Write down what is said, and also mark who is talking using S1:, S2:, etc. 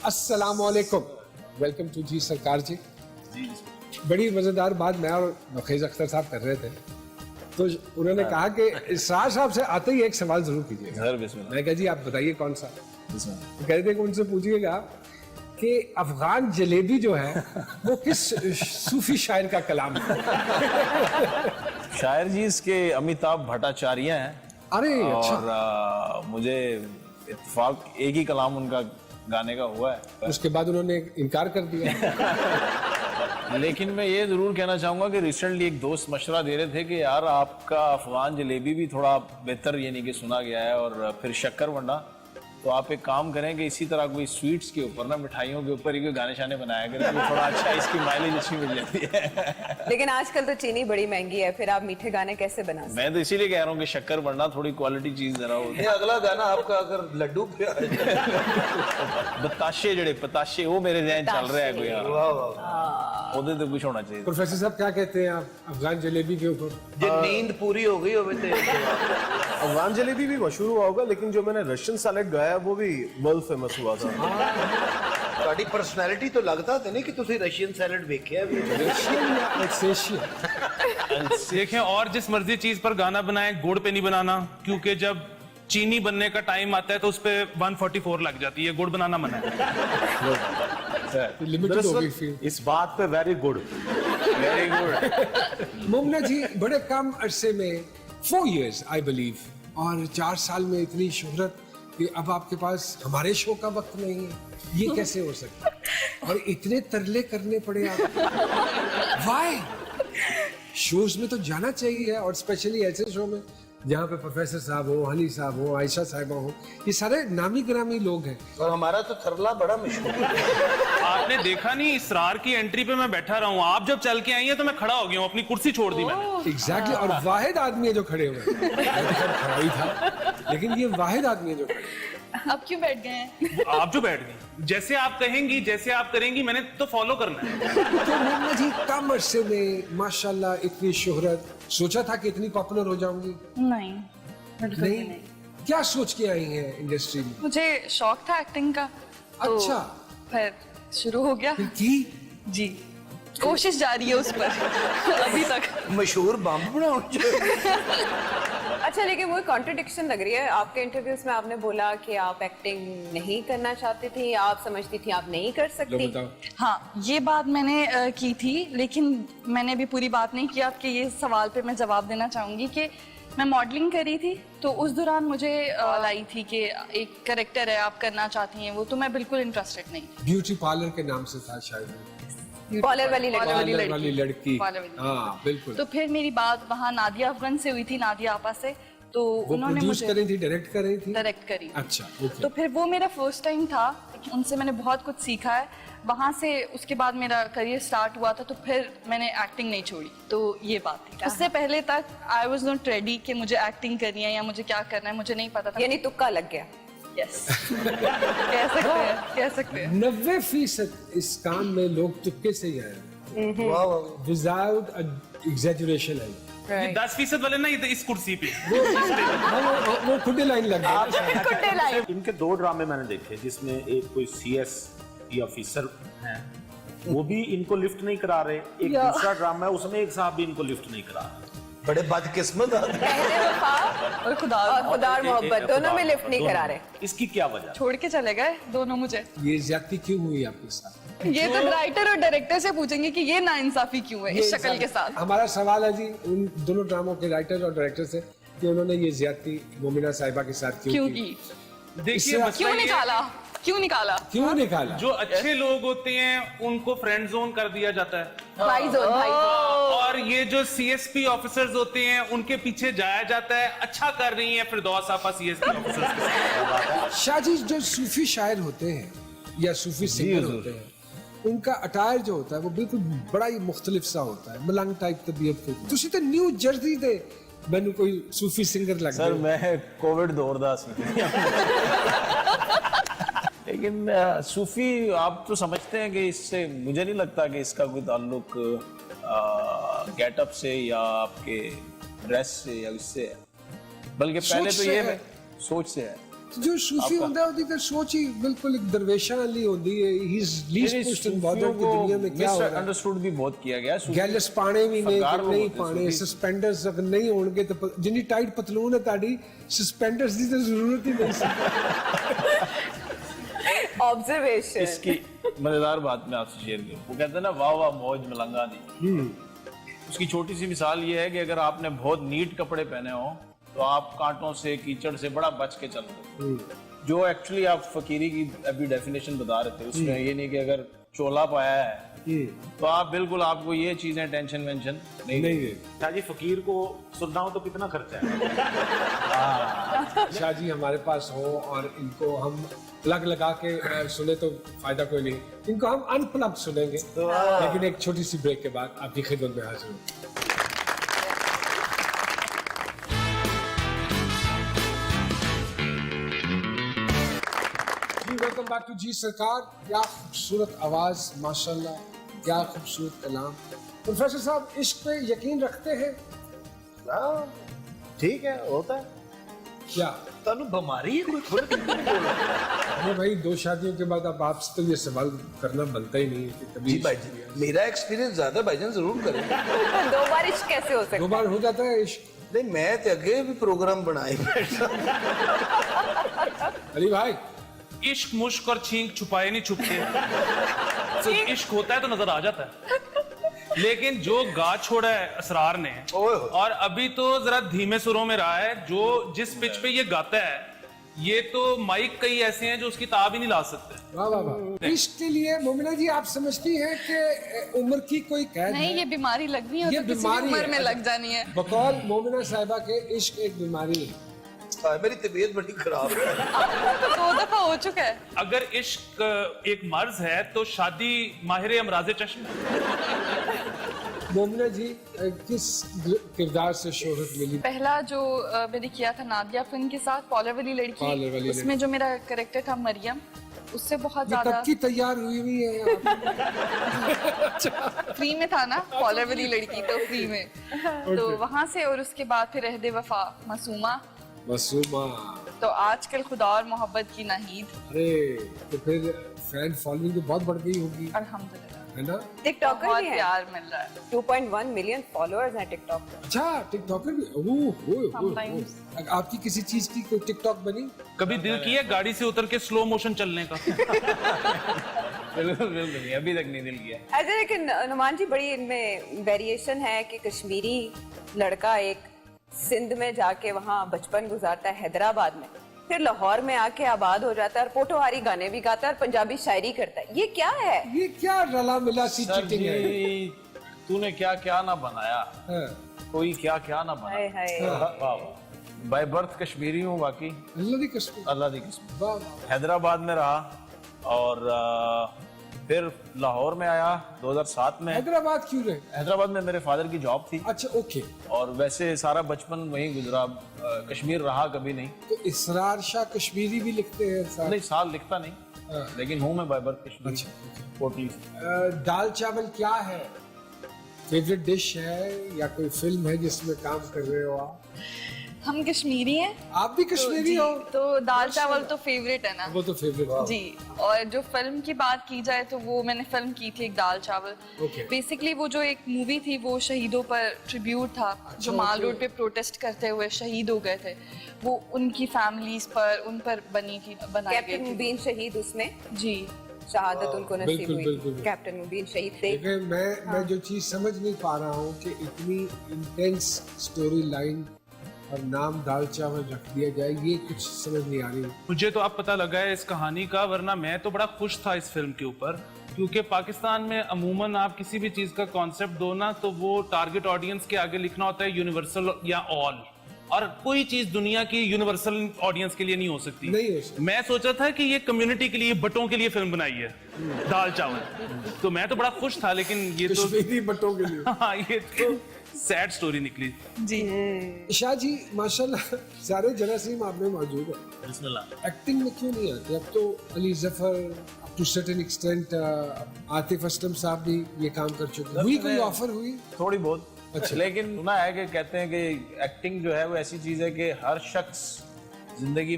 S1: अस्सलामुअलैकुम, welcome to जी सरकार जी। बड़ी मजेदार बात मैं और नखेज अख्तर साहब कर रहे थे, तो उन्होंने कहा कि इसरार साहब से आते ही एक सवाल जरूर कीजिएगा। मैं कहा जी आप बताइए कौन सा। तो कहते कि उनसे पूछिएगा कि अफगान जलेबी जो है वो किस सूफी शायर का कलाम है।
S2: शायर जी इसके अमिताभ भट्टाचार्य हैं।
S1: अरे अच्छा।
S2: और मुझे इत्तेफाक एक ही कलाम उनका गाने का हुआ है,
S1: उसके बाद उन्होंने इनकार कर दिया।
S2: लेकिन मैं ये जरूर कहना चाहूंगा कि रिसेंटली एक दोस्त मशवरा दे रहे थे कि यार आपका अफगान जलेबी भी थोड़ा बेहतर यानी कि सुना गया है, और फिर शक्कर वंडा। तो आप एक काम करें कि इसी तरह कोई स्वीट्स के ऊपर ना, मिठाइयों के ऊपर ही कोई गाने शाने बनाया करें, तो थोड़ा अच्छा इसकी माइलेज अच्छी मिल जाती है।
S3: लेकिन आजकल तो चीनी बड़ी महंगी है, फिर आप मीठे गाने कैसे बना सकते?
S2: मैं तो इसीलिए कह रहा हूँ कि शक्कर वंडा थोड़ी क्वालिटी चीज जरा हो।
S4: अगला गाना आपका अगर लड्डू
S2: बताशे जड़े पताशे वो मेरे जहन चल रहा है कोई यार, उधर तो कुछ होना चाहिए।
S1: प्रोफेसर साहब क्या कहते हैं आप अफगान जलेबी के ऊपर?
S4: जो नींद पूरी हो गई होवे ते
S5: अफगान जलेबी भी मशहूर हुआ होगा, लेकिन जो मैंने रशियन सैलेड गाया वो भी वर्ल्ड फेमस हुआ था।
S4: ਤੁਹਾਡੀ ਪਰਸਨੈਲਿਟੀ ਤੋਂ ਲੱਗਦਾ ਤੇ ਨਹੀਂ ਕਿ ਤੁਸੀਂ ਰਸ਼ੀਅਨ ਸੈਲਡ ਵੇਖਿਆ ਵੀ
S6: देखें, और जिस मर्जी चीज पर गाना बनाए गुड़ पे नहीं बनाना, क्योंकि जब चीनी बनने का टाइम आता है तो उस पे 144 लग जाती है। गुड़ बनाना मना है।
S1: लिमिटेड हो गई फिर।
S5: इस बात पे very good.
S2: Very good.
S1: Mumna ji बड़े कम अरसे में 4 years आई बिलीव, और 4 साल में इतनी शोहरत कि अब आपके पास हमारे शो का वक्त नहीं है। ये कैसे हो सकता है? और इतने तरले करने पड़े आप। वाई? शोज में तो जाना चाहिए, और स्पेशली ऐसे शो में जहाँ पे प्रोफेसर साहब हो, हनी साहब हो, आयशा साहिबा हो, ये सारे नामी गिरामी लोग हैं।
S4: और हमारा तो थरला बड़ा मशहूर है।
S6: आपने देखा नहीं, इसरार की एंट्री पे मैं बैठा रहा हूँ, आप जब चल के आई हैं तो मैं खड़ा हो गया हूँ, अपनी कुर्सी छोड़ दी मैंने।
S1: एग्जैक्टली। और वाहिद आदमी है जो खड़े हुए हैं। मैं तो खैर खड़ा ही था, लेकिन ये वाहिद आदमी है जो खड़े हैं।
S7: अब क्यों बैठ गए हैं?
S6: आप जो बैठ गई, जैसे आप कहेंगी जैसे आप करेंगी, मैंने तो फॉलो करना है।
S1: तो मुन्ना जी कम अरसे में माशाल्लाह इतनी शोहरत, सोचा था कि इतनी पॉपुलर हो जाऊंगी?
S7: नहीं, बिल्कुल भी नहीं।
S1: क्या सोच के आई हैं इंडस्ट्री में?
S7: मुझे शौक था एक्टिंग का, तो
S1: अच्छा।
S7: फिर शुरू हो गया।
S1: फिर की?
S7: जी, कोशिश जारी है उस पर अभी तक।
S4: मशहूर बम बनाओ।
S3: अच्छा, लेकिन वो कॉन्ट्रडिक्शन लग रही है आपके इंटरव्यूज में। आपने बोला कि आप एक्टिंग नहीं करना चाहती थी, आप समझती थी आप नहीं कर
S1: लो
S3: सकती।
S1: बताओ।
S7: हाँ, ये बात मैंने की थी, लेकिन मैंने भी पूरी बात नहीं की। आपके ये सवाल पे मैं जवाब देना चाहूंगी कि मैं मॉडलिंग करी थी, तो उस दौरान मुझे कॉल आई थी कि एक कैरेक्टर है आप करना चाहती हैं वो, तो मैं बिल्कुल इंटरेस्टेड नहीं।
S1: ब्यूटी पार्लर के नाम से था शायद।
S3: कॉलर वाली लड़की।
S1: पार्लर वाली लड़की।
S7: पार्लर वाली।
S1: हाँ बिल्कुल।
S7: तो फिर मेरी बात वहाँ नादिया अफगन से हुई थी, नादिया आपा से, तो
S1: वो
S7: उन्होंने
S1: प्रोड्यूस
S7: मुझे
S1: कर रही थी, डायरेक्ट कर रही थी?
S7: डायरेक्ट करी।
S1: अच्छा, ओके।
S7: तो फिर वो मेरा फर्स्ट टाइम था, उनसे मैंने बहुत कुछ सीखा है। वहाँ से उसके बाद मेरा करियर स्टार्ट हुआ था, तो फिर मैंने एक्टिंग नहीं छोड़ी। तो ये बात थी। उससे पहले तक आई वाज नॉट रेडी कि मुझे एक्टिंग करनी है या मुझे क्या करना है, मुझे नहीं पता था।
S3: यानी तुक्का लग गया।
S7: यस कह सकते हैं, कह सकते हैं।
S1: 90% इस काम में लोग तुक्के से ही आए, विदाउट एग्जैजुरेशन है।
S6: ये 10% वाले ना इस कुर्सी पे
S1: वो खुद ही लाइन लग गई।
S3: कुट्टे लाइन।
S5: इनके 2 ड्रामे मैंने देखे, जिसमें एक कोई CS ऑफिसर हैं, वो भी इनको लिफ्ट नहीं करा रहे। एक दूसरा ड्रामा है, उसमें एक साहब भी इनको लिफ्ट नहीं करा रहे।
S4: बड़े बदकिस्मत आदमी।
S3: पहले वफा
S7: और खुदा
S3: और खुदार मोहब्बत दोनों में लिफ्ट नहीं करा रहे।
S5: इसकी क्या वजह?
S7: छोड़ के चले गए दोनों मुझे।
S1: ये ज्यादती क्यों हुई आपके साथ?
S7: ये तो राइटर और डायरेक्टर से पूछेंगे कि ये नाइंसाफी क्यों है इस शक्ल के साथ।
S1: हमारा सवाल है जी उन दोनों ड्रामों के राइटर और डायरेक्टर से कि उन्होंने ये ज्यादती मोमिना साहिबा के साथ क्यों की?
S6: देखिए,
S7: क्यों निकाला, क्यों निकाला?
S1: क्यों निकाला?
S6: जो अच्छे लोग होते हैं उनको फ्रेंड जोन कर दिया जाता है,
S3: भाई जोन, भाई जोन।
S6: और ये जो CSP ऑफिसर्स होते हैं उनके पीछे जाया जाता है। अच्छा कर रही है फिरदौस आफा CSP ऑफिसर्स के साथ।
S1: शाजी जो सूफी शायर होते हैं या सूफी सिंगर होते हैं, उनका अटायर जो होता है वो बिल्कुल बड़ा ही मुख्तलिफ सा होता है, मलंग टाइप तबीयत के। तुसी तो न्यू जर्सी दे मैंने कोई सूफी सिंगर लग
S2: सर मैं कोविड दौर दा सी। लेकिन सूफी आप तो समझते हैं कि इससे, मुझे नहीं लगता कि इसका कोई ताल्लुक गेटअप से या आपके ड्रेस से या इससे है, बल्कि पहले तो ये सोच से है।
S1: जो सूफी होता है उसकी तो सोच ही बिल्कुल एक दरवेशां वाली होती है। He is least post involved कि दुनिया में क्या हो रहा है।
S2: अंडरस्टूड भी बहुत किया गया है।
S1: गैलस पाने भी नहीं,
S2: सरकार
S1: नहीं
S2: बहुत
S1: पाने, सस्पेंडर्स अगर नहीं होंगे तो जिन्नी टाइट पतलून है ताड़ी, सस्पेंडर्स की तो जरूरत ही नहीं सी।
S3: ऑब्जर्वेशन।
S2: इसकी मजेदार बात मैं आपसे शेयर करूं, वो कहते हैं ना वाह वाह मौज मलंगा दी। उसकी छोटी सी मिसाल ये है कि अगर आपने बहुत नीट कपड़े पहने हो तो आप कांटों से, कीचड़ से बड़ा बच के चल रहे हो। जो एक्चुअली आप फकीरी की अभी डेफिनेशन बता रहे थे, उसमें ये नहीं कि अगर चोला पाया है तो आप बिल्कुल, आपको ये चीजें टेंशन वेंशन नहीं
S1: नहीं
S5: शाह जी, फकीर को सुनना हो तो कितना खर्चा है?
S1: शाह जी हमारे पास हो और इनको हम प्लग लगा के सुने तो फायदा कोई नहीं, इनको हम अनप्लग सुनेंगे। लेकिन एक छोटी सी ब्रेक के बाद आपकी खिदमत में हाजिर हूँ। वेलकम बैक टू जी सरकार। क्या खूबसूरत आवाज, माशाल्लाह, क्या खूबसूरत कलाम। प्रोफेसर साहब, इश्क पे यकीन रखते हैं?
S4: हाँ, ठीक है, होता है।
S1: क्या
S4: तनु बीमारी है कोई खुद
S1: अरे भाई, 2 शादियों के बाद अब आपसे तो ये सवाल करना बनता ही नहीं है कि कभी
S4: जी भाईजान, मेरा एक्सपीरियंस ज्यादा भाईजान जरूर करें।
S3: 2 बार इश्क कैसे हो सकता
S1: 2 बार हो जाता है इश्क।
S4: नहीं, मैं तो अगे भी प्रोग्राम बनाए बैठा।
S1: अली भाई,
S6: इश्क मुश्क और छींक छुपाए नहीं छुपते। सिर्फ इश्क होता है तो नजर आ जाता है। लेकिन जो गा छोड़ा है असरार ने, और अभी तो जरा धीमे सुरों में रहा है, जो जिस पिच पे ये गाता है, ये तो माइक कई ऐसे हैं जो उसकी ताब ही नहीं ला सकते।
S1: वाह वाह वाह। इश्क के लिए मोमिना जी, आप समझती हैं कि उम्र की कोई कैद
S7: नहीं,
S1: है?
S7: ये बीमारी लगनी है
S1: ये
S7: तो किसी भी
S1: बीमारी
S7: उम्र
S1: है।
S7: में लग जानी है।
S1: बकौल मोमिना साहिबा के, इश्क एक बीमारी है।
S4: मेरी तबीयत बड़ी खराब है।
S7: तो 2 दफा हो चुका है।
S6: अगर इश्क एक मर्ज है तो शादी माहिर अमराज चश्म।
S1: मोमिना जी, किस किरदार से शोहरत मिली?
S7: पहला जो मैंने किया था नादिया फिल्म के साथ, पॉलर वाली
S1: पॉलर वाली
S7: लड़की, उसमें जो मेरा कैरेक्टर था मरियम, उससे बहुत
S1: ये
S7: ज्यादा
S1: तब की तैयार हुई है आप।
S7: फ्री में था ना, पॉलर वाली लड़की तो फ्री में। तो वहां से, और उसके बाद फिर रहदे वफा मासूमा,
S1: मासूमा।
S7: तो आजकल खुदा और मोहब्बत की नाहीद।
S1: अरे तो फिर फैन फॉलोइंग तो बहुत बढ़ गई होगी,
S7: अल्हम्दुलिल्लाह,
S1: है ना?
S3: टिकटॉकर
S7: बहुत
S3: भी है।
S7: प्यार मिल रहा है।
S3: 2.1 मिलियन फॉलोअर्स हैं टिकटॉक पे।
S1: अच्छा, टिकटॉकर भी?
S7: Sometimes.
S1: आपकी किसी चीज की कोई टिकटॉक बनी?
S6: कभी दिल किया गाड़ी से उतर के स्लो मोशन चलने का?
S2: बिल्कुल बिल्कुल नहीं, अभी तक नहीं दिल किया।
S3: ऐसे, लेकिन नुमान जी, बड़ी इनमें वेरिएशन है कि कश्मीरी लड़का एक सिंध में जाके वहाँ बचपन गुजारता है, हैदराबाद में, फिर लाहौर में आके आबाद हो जाता है और पोटोहारी गाने भी गाता है और पंजाबी शायरी करता है। ये क्या है?
S1: ये क्या रला मिला सी
S2: सर
S1: चीटिंग है?
S2: जी, तूने क्या क्या ना बनाया,
S1: हाँ,
S2: कोई क्या क्या ना
S3: हाय
S2: बनाया।
S3: हाय।
S2: वाह वाह। बाय बर्थ कश्मीरी हूँ, बाकी
S1: अल्लाह की कसम।
S2: अल्लाह की कसम।
S1: वाह वाह।
S2: हैदराबाद में रहा और फिर लाहौर में आया 2007 में।
S1: हैदराबाद क्यों रहे?
S2: हैदराबाद में मेरे फादर की जॉब थी
S1: अच्छा, ओके।
S2: और वैसे सारा बचपन वहीं गुजरा। कश्मीर रहा कभी नहीं।
S1: तो इसरार शाह कश्मीरी भी लिखते हैं साहब?
S2: नहीं, साल लिखता नहीं,
S1: हाँ।
S2: लेकिन हूँ मैं बाय बर्थ कश्मीरी।
S1: अच्छा,
S2: टोटली।
S1: दाल चावल क्या है? फेवरेट डिश है या कोई फिल्म है जिसमें काम कर रहे हो आप?
S7: हम कश्मीरी हैं।
S1: आप भी कश्मीरी हो?
S7: तो दाल चावल तो फेवरेट है ना
S1: वो तो फेवरेट है।
S7: जी। और जो फिल्म की बात की जाए तो वो मैंने फिल्म की थी एक दाल चावल।
S1: Okay.
S7: बेसिकली वो जो एक मूवी थी वो शहीदों पर ट्रिब्यूट था, जो माल रोड पे प्रोटेस्ट करते हुए शहीद हो गए थे, वो उनकी फैमिलीज पर, उन पर बनी थी, बनाई गई
S3: कैप्टन
S7: थी।
S3: मुबीन शहीद, उसमें
S7: जी।
S3: शहादत उनको नसीब
S1: बिल्कुल,
S3: हुई।
S1: बिल्कुल।
S3: कैप्टन मुबीन शहीद थे।
S1: लेकिन मैं जो चीज समझ नहीं पा रहा हूँ कि इतनी इंटेंस स्टोरी लाइन और नाम दाल चावल रख दिया जाए, ये कुछ समझ नहीं आ रही।
S6: मुझे तो अब पता लगा है इस कहानी का, वरना मैं तो बड़ा खुश था इस फिल्म के ऊपर, क्योंकि पाकिस्तान में अमूमन आप किसी भी चीज का कॉन्सेप्ट दो ना, तो वो टारगेट ऑडियंस के आगे लिखना होता है यूनिवर्सल या ऑल, और कोई चीज दुनिया की यूनिवर्सल ऑडियंस के लिए नहीं हो सकती।
S1: नहीं हो सकती।
S6: मैं सोचा था कि ये कम्युनिटी के लिए, बटों के लिए फिल्म बनाई है दाल चावल, तो मैं तो बड़ा खुश था, लेकिन ये तो
S1: कश्मीरी बटों के लिए।
S6: हाँ, ये तो सैड स्टोरी निकली।
S7: जी।
S1: शाह जी माशाल्लाह सारे जरासीम आप में मौजूद है,
S2: बिस्मिल्लाह।
S1: एक्टिंग में क्यों नहीं आते? अब तो Ali Zafar, to certain extent Atif Aslam sahab भी ये काम कर चुके हैं। हुई कोई ऑफर हुई?
S2: थोड़ी बहुत।
S1: अच्छा।
S2: लेकिन सुना है कि कहते हैं कि एक्टिंग जो है वो ऐसी चीज है कि हर शख्स जिंदगी